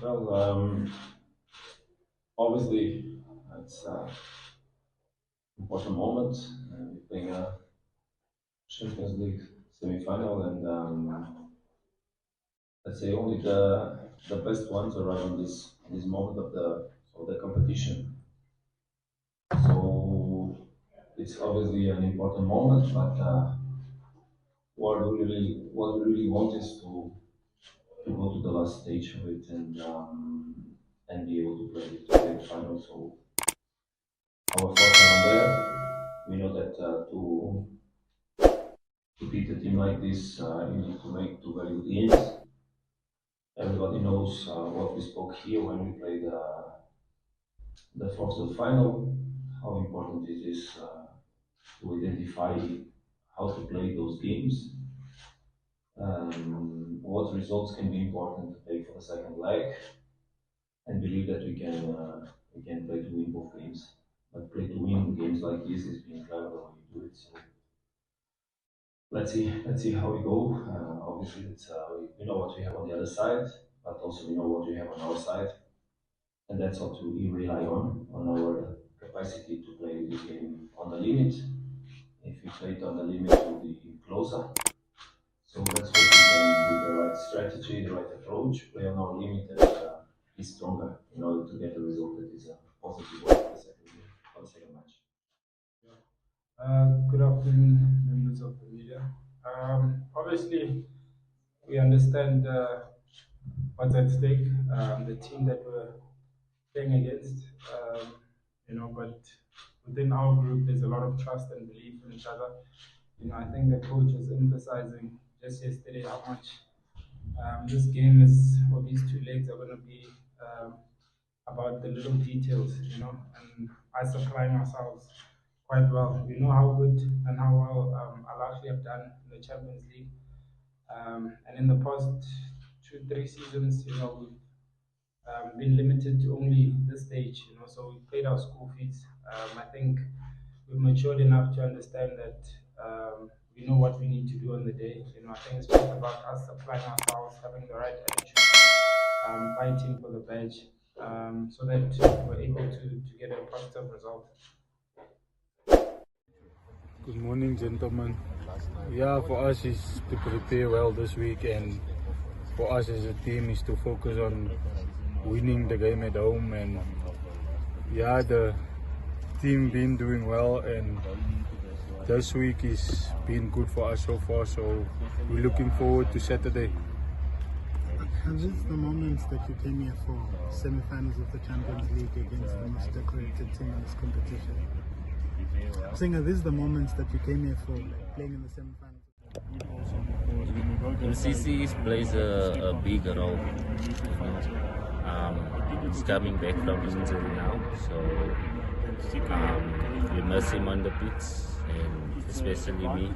Well, obviously, it's an important moment. We're playing a Champions League semi-final, and let's say only the best ones arrive on this moment of the competition. So it's obviously an important moment, but what we really want is to go to the last stage of it and be able to play the final. So our thoughts are on there. We know that to beat a team like this, you need to make two very good games. Everybody knows what we spoke here when we played the first final, how important it is to identify how to play those games, what results can be important to play for the second leg, and believe that we can play to win both games. But play to win games like this is being clever when you do it. So let's see how we go. Obviously, we know what we have on the other side, but also we know what we have on our side, and that's what we rely on our capacity to play this game on the limit. If we play it on the limit, we'll be closer. So let's hope we can do the right strategy, the right approach, play on our limit, and be stronger in order to get a result that is a positive one for the second match. Good afternoon, members of the media. Obviously, we understand what's at stake, the team that we're playing against, but within our group, there's a lot of trust and belief in each other. I think the coach is emphasizing just yesterday how much this game is, or these two legs are going to be about the little details, and us applying ourselves quite well. We know how good and how well Al Ahly have done in the Champions League. And in the past 2, 3 seasons, we've been limited to only this stage, so we paid our school fees. I think we've matured enough to understand that we know what we need to do on the day. I think it's just about us applying ourselves, having the right attitude, fighting for the badge, so that we're able to get a positive result. Good morning, gentlemen. Yeah, for us is to prepare well this week, and for us as a team is to focus on winning the game at home. And yeah, the team been doing well, and this week is been good for us so far. So we're looking forward to Saturday. And this is the moments that you came here for semi-finals of the Champions League against the most decorated team in this competition. I'm saying, are these the moments that you came here for, like playing in the semi-finals? MCC plays a big role. He's coming back from injury now, so we miss him on the pitch, and especially me.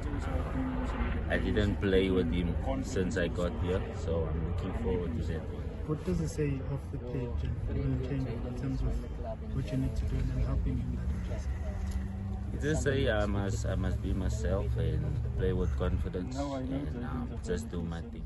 I didn't play with him since I got here, so I'm looking forward to that. What does it say off the pitch and change in terms of what you need to do and helping him in that process? It just say I must be myself and play with confidence and just do my thing.